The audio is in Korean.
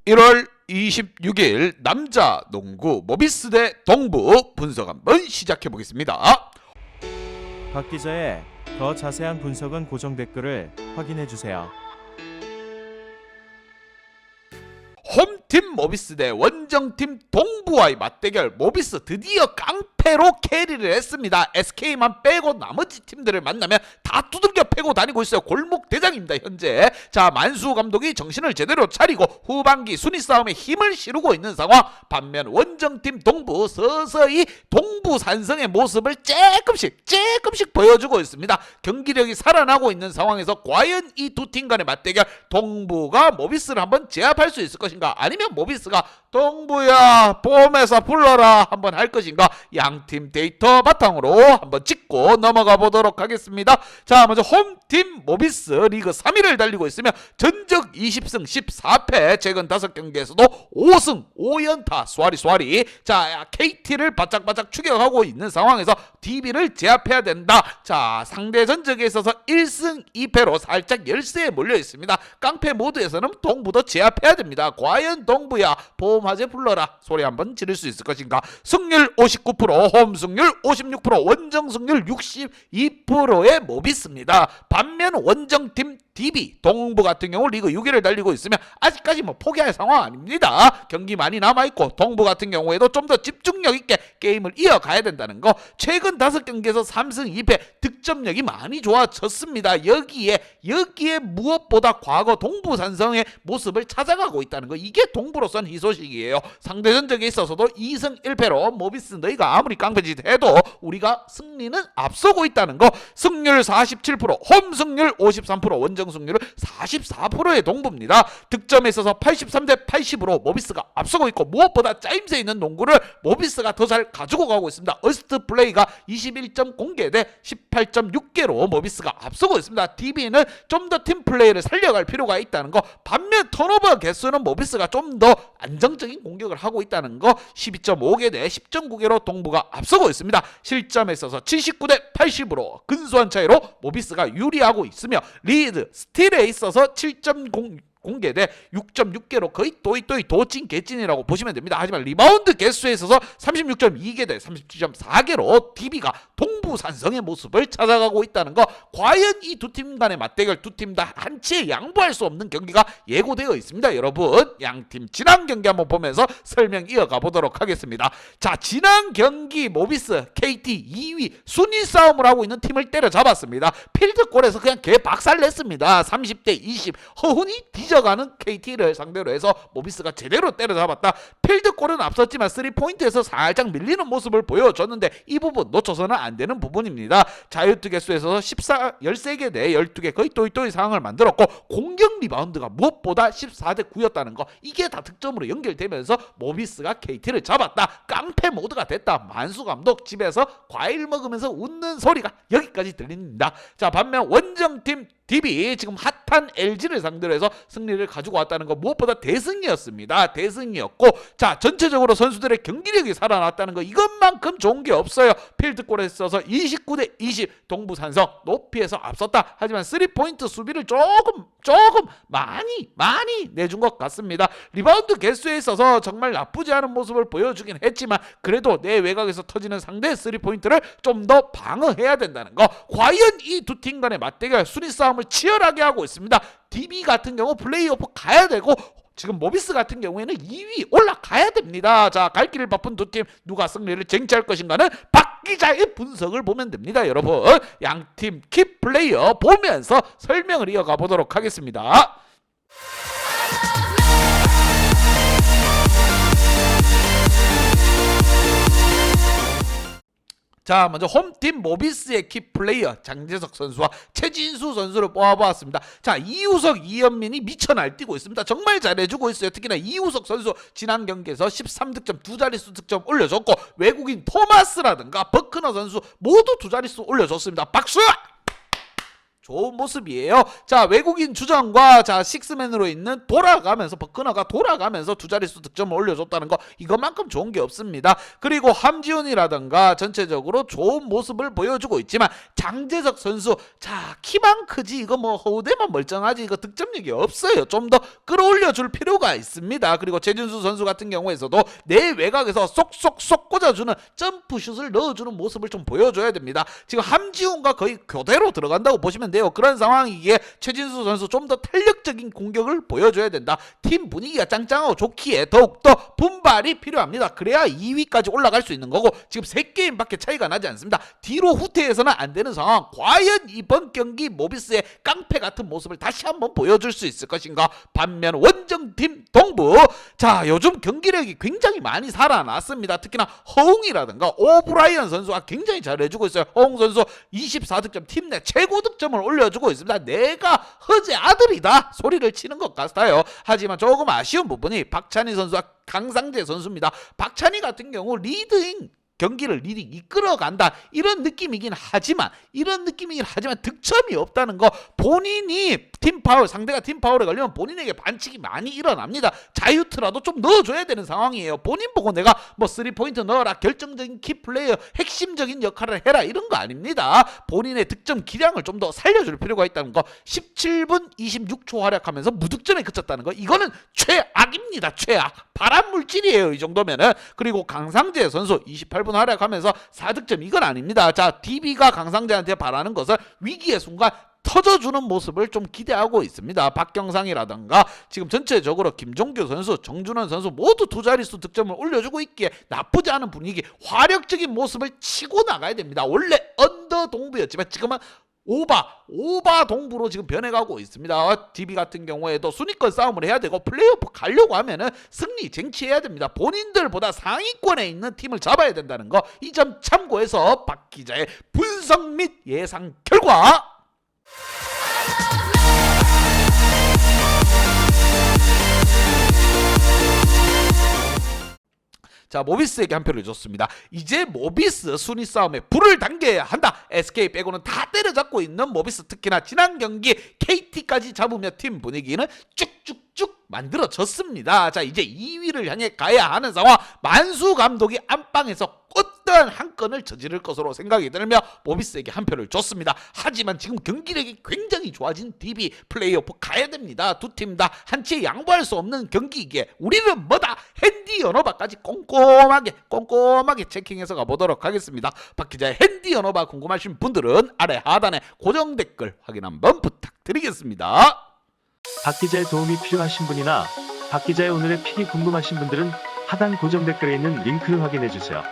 1월 26일 남자 농구 모비스 대 동부 분석 한번 시작해 보겠습니다. 박 기자의 더 자세한 분석은 고정 댓글을 확인해 주세요. 홈팀 모비스 대 원정팀 동부와의 맞대결. 모비스 드디어 깡패로 캐리를 했습니다. SK만 빼고 나머지 팀들을 만나면 다 두들겨 패고 다니고 있어요. 골목 대장입니다 현재. 자, 만수 감독이 정신을 제대로 차리고 후반기 순위 싸움에 힘을 실으고 있는 상황. 반면 원정팀 동부 서서히 동부 산성의 모습을 조금씩 보여주고 있습니다. 경기력이 살아나고 있는 상황에서 과연 이 두 팀 간의 맞대결, 동부가 모비스를 한번 제압할 수 있을 것인가, 아니면 모비스가 동부야 봄에서 불러라 한번 할 것인가, 양팀 데이터 바탕으로 한번 짚고 넘어가 보도록 하겠습니다. 자, 먼저 홈팀 모비스 리그 3위를 달리고 있으며 전적 20승 14패, 최근 5경기에서도 5승 5연타 쏘아리. 자, KT를 바짝바짝 추격하고 있는 상황에서 DB를 제압해야 된다. 자, 상대 전적에 있어서 1승 2패로 살짝 열세에 몰려 있습니다. 깡패 모드에서는 동부도 제압해야 됩니다. 과연 동부야 보험화재 불러라 소리 한번 지를 수 있을 것인가. 승률 59%, 홈 승률 56%, 원정 승률 62%의 모비스입니다. 반면 원정팀 DB 동부 같은 경우 리그 6위를 달리고 있으며 아직까지 뭐 포기할 상황 아닙니다. 경기 많이 남아있고 동부 같은 경우에도 좀 더 집중력 있게 게임을 이어가야 된다는 거. 최근 5경기에서 3승 2패, 득점력이 많이 좋아졌습니다. 여기에 무엇보다 과거 동부 산성의 모습을 찾아가고 있다는 거, 이게 동부로선 희소식이에요. 상대 전적에 있어서도 2승 1패로 모비스 너희가 아무리 깡패짓 해도 우리가 승리는 앞서고 있다는 거. 승률 47%, 홈 승률 53%, 원정 승률은 44%의 동부입니다. 득점에 있어서 83대 80으로 모비스가 앞서고 있고, 무엇보다 짜임새 있는 농구를 모비스가 더 잘 가지고 가고 있습니다. 어시스트 플레이가 21.0개 대 18.6개로 모비스가 앞서고 있습니다. DB는 좀 더 팀 플레이를 살려갈 필요가 있다는 거. 반면 턴오버 개수는 모비스가 좀 더 안정적인 공격을 하고 있다는 거. 12.5개 대 10.9개로 동부가 앞서고 있습니다. 실점에 있어서 79대 80으로 근소한 차이로 모비스가 유리하고 있으며, 리드 스틸에 있어서 7.0개 대 6.6개로 거의 또이 도찐 개찐이라고 보시면 됩니다. 하지만 리바운드 개수에 있어서 36.2개 대 37.4개로 DB가 동부 산성의 모습을 찾아가고 있다는 거. 과연 이 두 팀 간의 맞대결, 두 팀 다 한치에 양보할 수 없는 경기가 예고되어 있습니다. 여러분, 양팀 지난 경기 한번 보면서 설명 이어가 보도록 하겠습니다. 자, 지난 경기 모비스 KT 2위 순위 싸움을 하고 있는 팀을 때려잡았습니다. 필드골에서 그냥 개 박살냈습니다. 30대 20 허훈이 뒤져가는 KT를 상대로 해서 모비스가 제대로 때려잡았다. 필드골은 앞섰지만 3포인트에서 살짝 밀리는 모습을 보여줬는데 이 부분 놓쳐서는 안 되는 부분입니다. 자유투 개수에서 13개 대 12개 거의 또이 상황을 만들었고, 공격 리바운드가 무엇보다 14대 9였다는 거. 이게 다 득점으로 연결되면서 모비스가 KT를 잡았다. 깡패 모드가 됐다. 만수 감독 집에서 과일 먹으면서 웃는 소리가 여기까지 들립니다. 자, 반면 원정팀 DB 지금 핫한 LG를 상대로 해서 승리를 가지고 왔다는 거. 무엇보다 대승이었고, 자, 전체적으로 선수들의 경기력이 살아났다는 거, 이것만큼 좋은 게 없어요. 필드골에 있어서 29대 20 동부 산성 높이에서 앞섰다. 하지만 3포인트 수비를 조금 많이 내준 것 같습니다. 리바운드 개수에 있어서 정말 나쁘지 않은 모습을 보여주긴 했지만, 그래도 내 외곽에서 터지는 상대의 3포인트를 좀 더 방어해야 된다는 거. 과연 이 두 팀 간의 맞대결 순위 싸움을 치열하게 하고 있습니다. DB 같은 경우 플레이오프 가야 되고, 지금 모비스 같은 경우에는 2위 올라가야 됩니다. 자, 갈 길을 바쁜 두 팀 누가 승리를 쟁취할 것인가는 박 기자의 분석을 보면 됩니다. 여러분, 양팀 키 플레이어 보면서 설명을 이어가 보도록 하겠습니다. 자, 먼저 홈팀 모비스의 키플레이어 장재석 선수와 최진수 선수를 뽑아보았습니다. 자, 이우석, 이현민이 미쳐 날뛰고 있습니다. 정말 잘해주고 있어요. 특히나 이우석 선수 지난 경기에서 13득점, 두 자릿수 득점 올려줬고, 외국인 토마스라든가 버크너 선수 모두 두 자릿수 올려줬습니다. 박수! 좋은 모습이에요. 자, 외국인 주전과 자 식스맨으로 있는 돌아가면서 버크너가 돌아가면서 두 자릿수 득점을 올려줬다는 거 이것만큼 좋은 게 없습니다. 그리고 함지훈이라든가 전체적으로 좋은 모습을 보여주고 있지만 장재석 선수 자 키만 크지 이거 뭐 허우대만 멀쩡하지 이거 득점력이 없어요. 좀 더 끌어올려줄 필요가 있습니다. 그리고 최진수 선수 같은 경우에서도 내 외곽에서 쏙쏙쏙 꽂아주는 점프슛을 넣어주는 모습을 좀 보여줘야 됩니다. 지금 함지훈과 거의 교대로 들어간다고 보시면 돼요. 그런 상황이기에 최진수 선수 좀 더 탄력적인 공격을 보여줘야 된다. 팀 분위기가 짱짱하고 좋기에 더욱더 분발이 필요합니다. 그래야 2위까지 올라갈 수 있는 거고 지금 3게임밖에 차이가 나지 않습니다. 뒤로 후퇴해서는 안 되는 상황. 과연 이번 경기 모비스의 깡패 같은 모습을 다시 한번 보여줄 수 있을 것인가. 반면 원정팀 동부 자 요즘 경기력이 굉장히 많이 살아났습니다. 특히나 허웅이라든가 오브라이언 선수가 굉장히 잘해주고 있어요. 허웅 선수 24득점 팀 내 최고 득점을 올려주고 있습니다. 내가 허재 아들이다 소리를 치는 것 같아요. 하지만 조금 아쉬운 부분이 박찬희 선수와 강상재 선수입니다. 박찬희 같은 경우 리딩 경기를 리딩 이끌어간다 이런 느낌이긴 하지만 득점이 없다는 거 본인이 팀 파울 상대가 팀 파울에 걸리면 본인에게 반칙이 많이 일어납니다. 자유투라도 좀 넣어줘야 되는 상황이에요. 본인 보고 내가 뭐 3포인트 넣어라 결정적인 키플레이어 핵심적인 역할을 해라 이런 거 아닙니다. 본인의 득점 기량을 좀 더 살려줄 필요가 있다는 거. 17분 26초 활약하면서 무득점에 그쳤다는 거 이거는 최악입니다. 최악 발암 물질이에요 이 정도면은. 그리고 강상재 선수 28분 활약하면서 4득점 이건 아닙니다. 자 DB가 강상재한테 바라는 것은 위기의 순간 터져주는 모습을 좀 기대하고 있습니다. 박경상이라던가 지금 전체적으로 김종규 선수, 정준원 선수 모두 두 자릿수 득점을 올려주고 있기에 나쁘지 않은 분위기 화력적인 모습을 치고 나가야 됩니다. 원래 언더 동부였지만 지금은 오바 동부로 지금 변해가고 있습니다. DB 같은 경우에도 순위권 싸움을 해야 되고 플레이오프 가려고 하면은 승리 쟁취해야 됩니다. 본인들보다 상위권에 있는 팀을 잡아야 된다는 거 이 점 참고해서 박 기자의 분석 및 예상 결과 자 모비스에게 한 표를 줬습니다. 이제 모비스 순위 싸움에 불을 당겨야 한다. SK 빼고는 다 때려잡고 있는 모비스 특히나 지난 경기 KT까지 잡으며 팀 분위기는 쭉쭉쭉 만들어졌습니다. 자 이제 2위를 향해 가야 하는 상황. 만수 감독이 안방에서 어떠한 한 건을 저지를 것으로 생각이 들며 모비스에게 한 표를 줬습니다. 하지만 지금 경기력이 굉장히 좋아진 DB 플레이오프 가야 됩니다. 두 팀 다 한치의 양보할 수 없는 경기이기에 우리는 뭐다 핸디 연어바까지 꼼꼼하게 체킹해서 가보도록 하겠습니다. 박 기자의 핸디 연어바 궁금하신 분들은 아래 하단에 고정 댓글 확인 한번 부탁드리겠습니다. 박 기자의 도움이 필요하신 분이나 박 기자의 오늘의 픽이 궁금하신 분들은 하단 고정 댓글에 있는 링크를 확인해 주세요.